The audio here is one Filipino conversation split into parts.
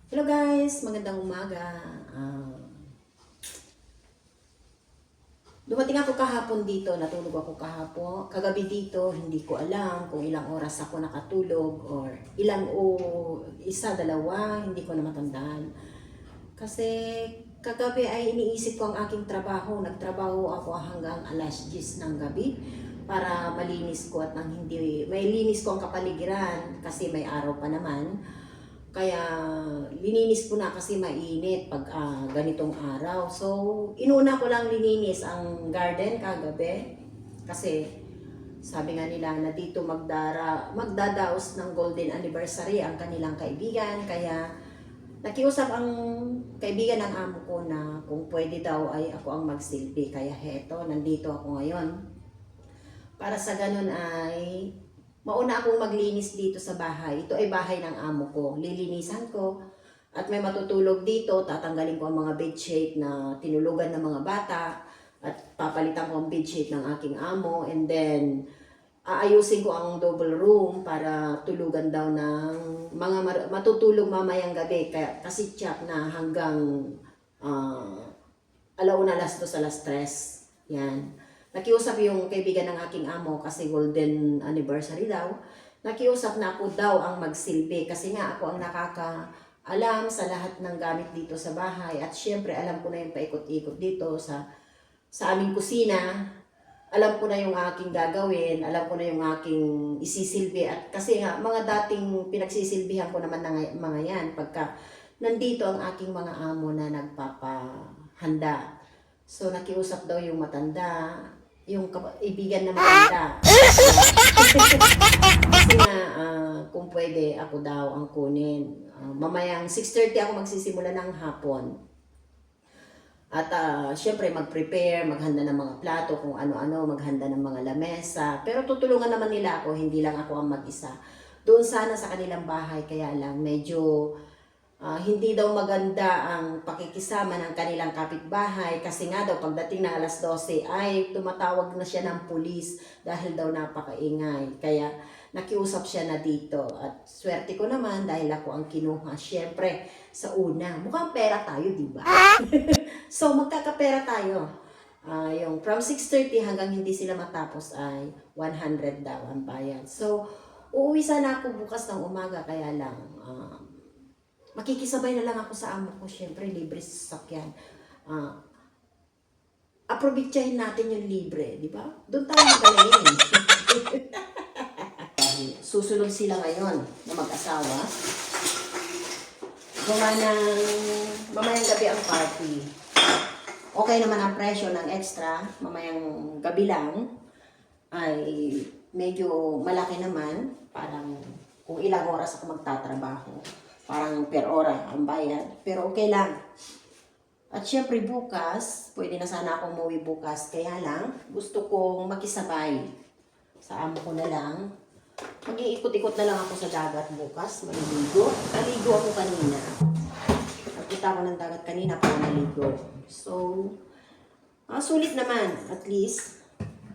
Hello guys, magandang umaga. Dumating ako kahapon dito, natulog ako kahapon. Kagabi dito, hindi ko alam kung ilang oras ako nakatulog or isa, dalawa, hindi ko na matandaan. Kasi kagabi ay iniisip ko ang aking trabaho. Nagtrabaho ako hanggang alas 10 ng gabi para malinis ko at may linis ko ang kapaligiran kasi may araw pa naman. Kaya lininis ko na kasi mainit pag ganitong araw. So, inuna ko lang lininis ang garden kagabi. Kasi sabi nga nila na dito magdadaos ng golden anniversary ang kanilang kaibigan. Kaya nakiusap ang kaibigan ng amo ko na kung pwede daw ay ako ang magsilbi. Kaya heto, nandito ako ngayon. Para sa ganun ay mauna akong maglinis dito sa bahay. Ito ay bahay ng amo ko. Lilinisan ko. At may matutulog dito. Tatanggalin ko ang mga bedsheet na tinulugan ng mga bata. At papalitan ko ang bedsheet ng aking amo. And then, aayusin ko ang double room para tulugan daw ng mga matutulog mamayang gabi. Kasi tiyak na hanggang alauna, alas 2, alas 3. Yan. Nakiusap yung kaibigan ng aking amo kasi golden anniversary daw. Nakiusap na ako daw ang magsilbi kasi nga ako ang nakakaalam sa lahat ng gamit dito sa bahay. At syempre alam ko na yung paikot-ikot dito sa aming kusina. Alam ko na yung aking gagawin, alam ko na yung aking isisilbi. At kasi nga mga dating pinagsisilbihan ko naman ng mga yan pagka nandito ang aking mga amo na nagpapahanda. So nakiusap daw yung matanda, yung kaibigan na matanda. Kasi nga, kung pwede, ako daw ang kunin. Mamayang 6:30 ako magsisimula ng hapon. At syempre mag-prepare, maghanda ng mga plato, kung ano-ano, maghanda ng mga lamesa. Pero tutulungan naman nila ako, hindi lang ako ang mag-isa. Doon sana sa kanilang bahay, kaya lang medyo hindi daw maganda ang pakikisama ng kanilang kapitbahay kasi nga daw pagdating na alas 12 ay tumatawag na siya ng pulis dahil daw napakaingay. Kaya nakiusap siya na dito at swerte ko naman dahil ako ang kinuha. Siyempre, sa una, mukhang pera tayo, di ba? So magkakapera tayo. Yung from 6:30 hanggang hindi sila matapos ay 100 daw ang bayad. So, uuwi sana ako bukas ng umaga kaya lang makikisabay na lang ako sa amo ko. Siyempre, libre sa sasakyan. Aprobitsahin natin yung libre, di ba? Doon tayo magaling. Susunod sila ngayon na mag-asawa. Gawa ng mamayang gabi ang party. Okay naman ang presyo ng extra. Mamayang gabi lang ay medyo malaki naman. Parang kung ilang oras ako magtatrabaho. Parang per ora ang bayad. Pero okay lang. At syempre bukas, pwede na sana akong umuwi bukas. Kaya lang, gusto kong makisabay. Sa amo ko na lang. Mag-iikot-ikot na lang ako sa dagat bukas. Maliligo. Naligo ako kanina. Nakita ko ng dagat kanina para maligo. So, sulit naman. At least,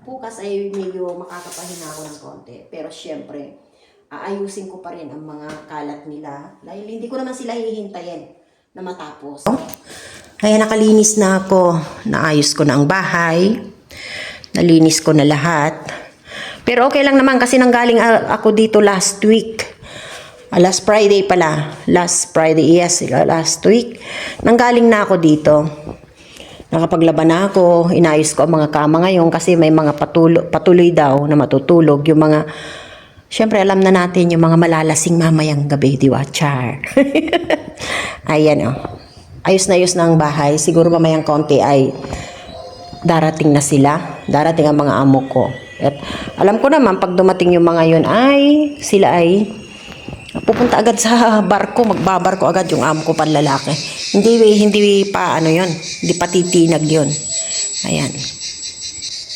bukas ay medyo makakapahinga ako ng konti. Pero syempre, aayusin ko pa rin ang mga kalat nila. Dahil hindi ko naman sila hihintayin na matapos. Kaya nakalinis na ako. Naayos ko na ang bahay. Nalinis ko na lahat. Pero okay lang naman kasi nanggaling ako dito last week. Last Friday pala. Last Friday, yes. Last week. Nanggaling na ako dito. Nakapaglaban na ako. Inayos ko ang mga kama ngayon kasi may mga patuloy daw na matutulog. Yung mga siyempre, alam na natin yung mga malalasing mamayang gabi, di ba? Char. Ayan, oh. Ayos na ang bahay. Siguro mamayang konti ay darating na sila. Darating ang mga amo ko. At alam ko naman, pag dumating yung mga yun, sila ay pupunta agad sa barko. Magbabarko agad yung amo ko panlalaki. Hindi pa, yun. Hindi pa titinag yun. Ayan.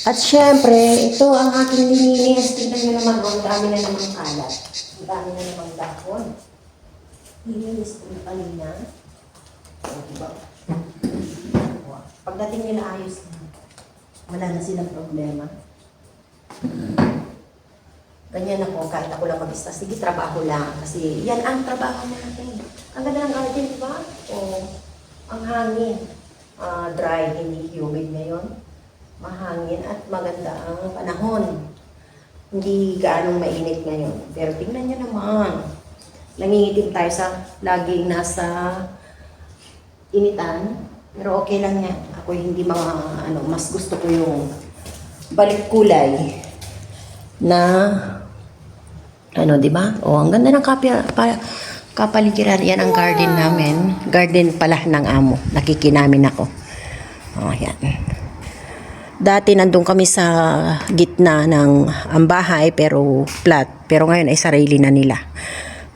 At syempre, ito ang aking lininis. Tingnan nyo naman, ang dami na namang kalat. Ang dami na namang dahon. Lininis ko yung kanina. Diba? Pagdating nila ayos na. Wala na silang problema. Ganyan ako, kahit ako lang mag-isa. Sige, trabaho lang. Kasi yan ang trabaho natin. Ang ganda ng garden, di ba? O, ang hangin. Dry, hindi humid ngayon. Mahangin at maganda ang panahon. Hindi gaanong mainit ngayon. Pero tingnan nyo naman. Nangingitim tayo sa laging nasa initan. Pero okay lang yan. Ako hindi mas gusto ko yung balik kulay na di ba? Ang ganda ng kapaligiran. Yan ang garden namin. Garden pala ng amo. Nakikinamin ako. Yan. Dati nandun kami sa gitna ng ang bahay pero flat. Pero ngayon ay sarili na nila.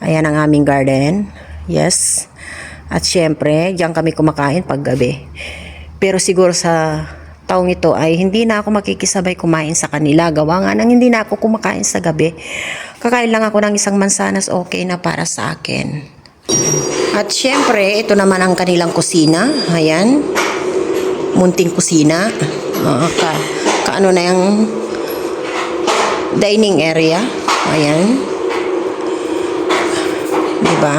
Ayan ang aming garden. Yes. At syempre, diyan kami kumakain pag gabi. Pero siguro sa taong ito ay hindi na ako makikisabay kumain sa kanila. Gawa nga nang hindi na ako kumakain sa gabi. Kakain lang ako ng isang mansanas, okay na para sa akin. At syempre, ito naman ang kanilang kusina. Ayan. Munting kusina. Kaano na yung dining area. Ayan. Diba?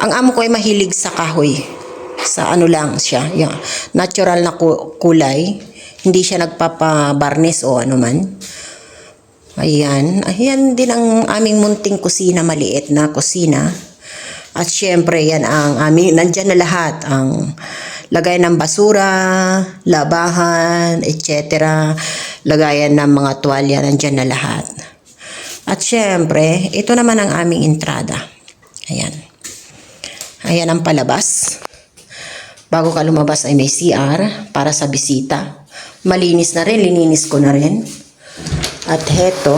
Ang amo ko ay mahilig sa kahoy. Sa lang siya. Yan. Natural na kulay. Hindi siya nagpapabarnis o ano man. Ayan. Ayan din ang aming munting kusina. Maliit na kusina. At syempre yan ang aming, nandyan na lahat. Ang lagay ng basura, labahan, etc. Lagayan ng mga tuwalya. Nandyan na lahat. At syempre, ito naman ang aming entrada. Ayan. Ayan ang palabas. Bago ka lumabas ay may CR para sa bisita. Malinis na rin, lininis ko na rin. At heto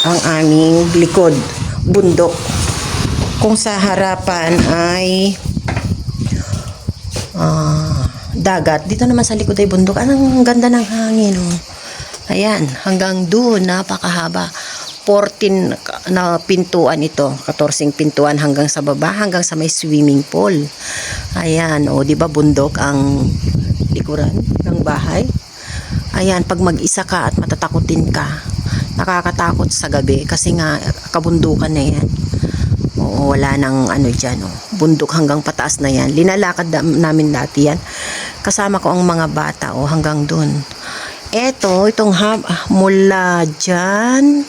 ang aming likod, bundok. Kung sa harapan ay dagat, dito naman sa likod ay bundok. Ang ganda ng hangin. Ayan, hanggang doon, napakahaba. 14 na pintuan ito, 14 pintuan hanggang sa baba, hanggang sa may swimming pool. Ayan, di ba bundok ang likuran ng bahay? Ayan, pag mag-isa ka at matatakutin ka, nakakatakot sa gabi kasi nga kabundukan na yan. Wala nang dyan. Bundok hanggang pataas na yan. Linalakad namin dati yan. Kasama ko ang mga bata hanggang dun. Itong mula dyan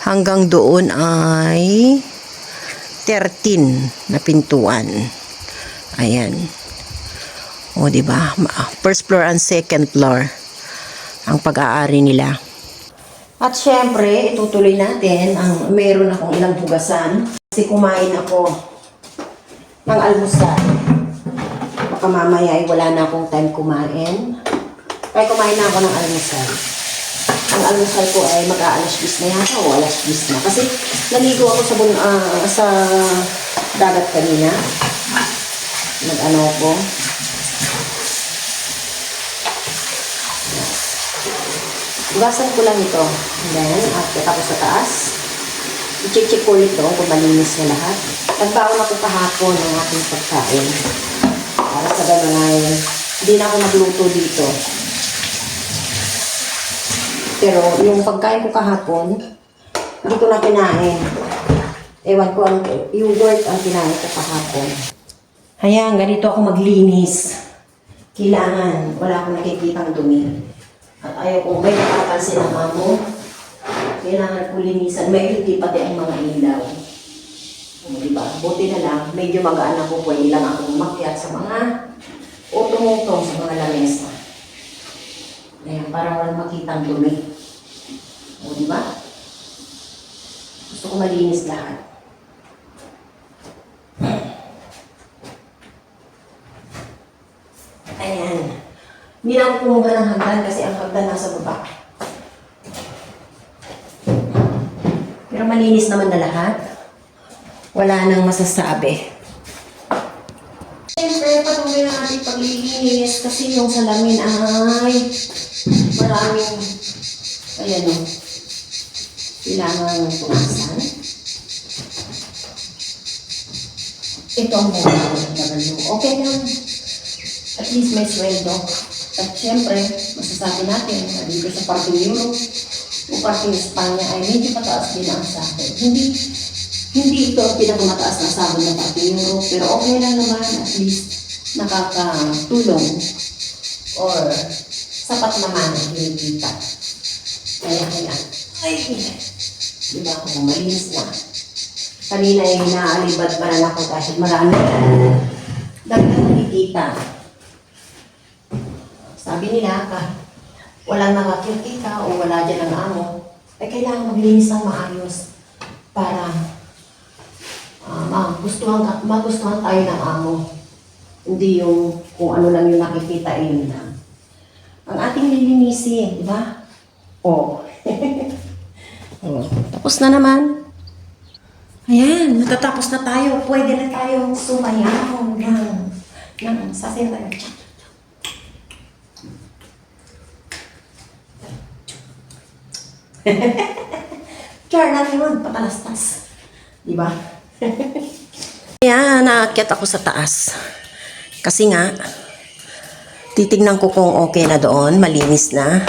hanggang doon ay 13 na pintuan. Ayan. Diba? First floor and second floor ang pag-aari nila. At syempre, itutuloy natin ang meron akong ilang hugasan. Kasi kumain ako ng almusal. Baka mamaya ay wala na akong time kumain. Kaya kumain na ako ng almusal. Ang almusal ko ay mag-aalas 10 na yata o alas 10 na. Kasi naligo ako sa dagat kanina. Ako. Hugasan ko lang ito. And then, after tapos sa taas, i-check ko ito kung malinis na lahat. Nagbaon ako kahapon ng aking pagkain. Para sa gano'n ay hindi na ako nagluto dito. Pero yung pagkain ko kahapon, hindi ko na kinain. Ewan ko, yung work ang kinain ko kahapon. Ayan, ganito ako maglinis. Kailangan, wala akong nakikitang dumi. At ayaw kong may nakapansin ang amo. Kailangan ko linisan. May hindi pati ang mga ilaw. Diba? Buti na lang, medyo magaan ako. Pwede lang akong makyat sa mga utong-utong sa mga lamesa. Ayan, para walang makitang dumi. Diba? Gusto ko malinis lahat. Ayan. Hindi na ako kumuha ng hagdan kasi ang hagdan nasa baba. Pero malinis naman na lahat. Wala nang masasabi. Siyempre, patuloy na natin paglilinis kasi yung salamin ay maraming kailangan punasan. Ito ang mga okay lang. At least may sweldo. At syempre, masasabi natin na dito sa parting Europe, Yung parking span niya ay medyo mataas din ang sahod. Hindi ito ang pinakamataas na sahod ng parking euro, pero okay lang naman, at least nakakatulong or sapat naman ang kinikita. Kaya, ay, diba ako, malinis na. Kanina ay inaalibad pa na ako dahil marami dagdag nakikita. Sabi nila, walang nakakikita o wala dyan ang amo, ay kailangan maglinis ng maayos para magustuhan tayo ng amo. Hindi yung kung ano lang yung nakikita, yun lang. Ang ating lilinisin, di ba? Oh. Oh. Tapos na naman. Ayan, natatapos na tayo. Pwede na tayong sumayaw ng sasayaw tayo. Char natin yun, patalastas. Diba? Ayan, naakyat ako sa taas. Kasi nga, titignan ko kung okay na doon, malinis na.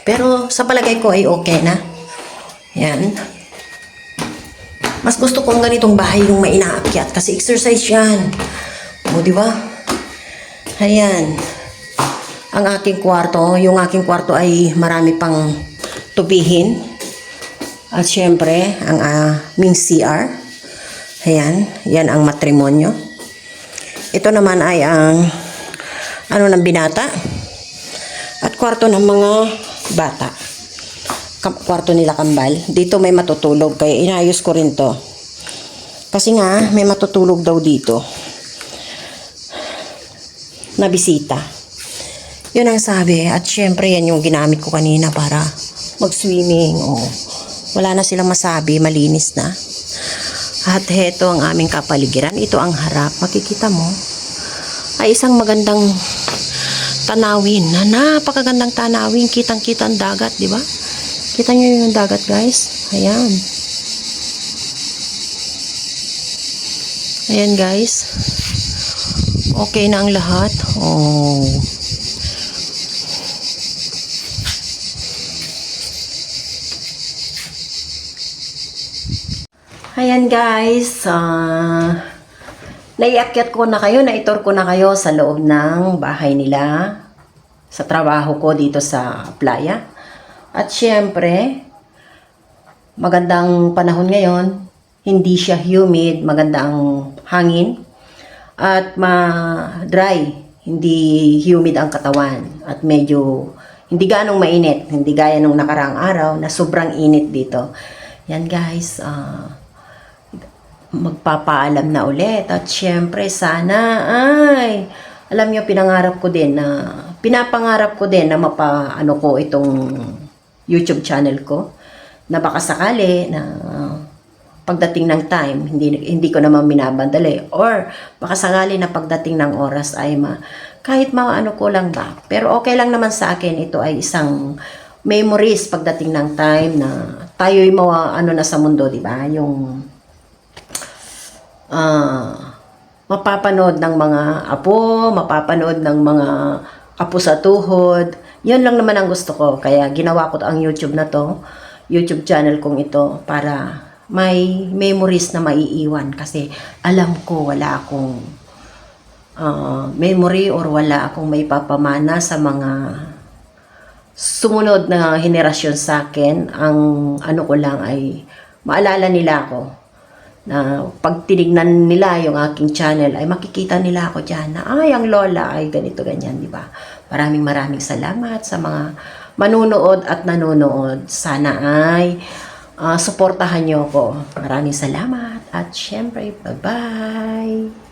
Pero sa palagay ko ay okay na. Ayan. Mas gusto kong ganitong bahay yung mainaakyat kasi exercise yan. O, di ba? Ayan. Ang aking kwarto, yung aking kwarto ay marami pang tubihin. At syempre, ang aming CR. Ayan, yan ang matrimonyo. Ito naman ay ang ng binata. At kwarto ng mga bata. Kwarto nila kambal. Dito may matutulog, kaya inayos ko rin to. Kasi nga, may matutulog daw dito. Na bisita. Yun ang sabi. At syempre, yan yung ginamit ko kanina para mag-swimming. Oh. Wala na silang masabi, malinis na. At heto ang aming kapaligiran. Ito ang harap. Makikita mo. Ay isang magandang tanawin. Napakagandang tanawin. Kitang-kita ang dagat, di ba? Kita nyo yung dagat, guys. Ayan. Ayan, guys. Okay na ang lahat. Oh. Ayan, guys. Naiakyat ko na kayo, naitor ko na kayo sa loob ng bahay nila. Sa trabaho ko dito sa playa. At syempre, magandang panahon ngayon, hindi siya humid, magandang hangin, at ma-dry, hindi humid ang katawan, at medyo hindi ganong mainit, hindi gaya nung nakaraang araw na sobrang init dito. Yan guys, magpapaalam na ulit, at syempre sana ay, alam nyo, pinapangarap ko din na mapaano ko itong YouTube channel ko, na baka sakali na pagdating ng time, hindi ko naman minabandali, or baka sakali na pagdating ng oras ay kahit maano ko lang ba. Pero okay lang naman sa akin, ito ay isang memories pagdating ng time na tayo'y na sa mundo, di ba? Yung mapapanood ng mga apo, mapapanood ng mga apo sa tuhod. Yun lang naman ang gusto ko. Kaya ginawa ko ang YouTube na to, YouTube channel kong ito, para may memories na maiiwan. Kasi alam ko wala akong memory or wala akong may papamana sa mga sumunod na henerasyon sa akin. Ang ano ko lang ay maalala nila ako. Na pag tinignan nila yung aking channel ay makikita nila ako dyan na ay ang lola ay ganito ganyan, di ba? Maraming salamat sa mga manunood at nanonood. Sana ay suportahan nyo ako. Maraming salamat at syempre bye bye.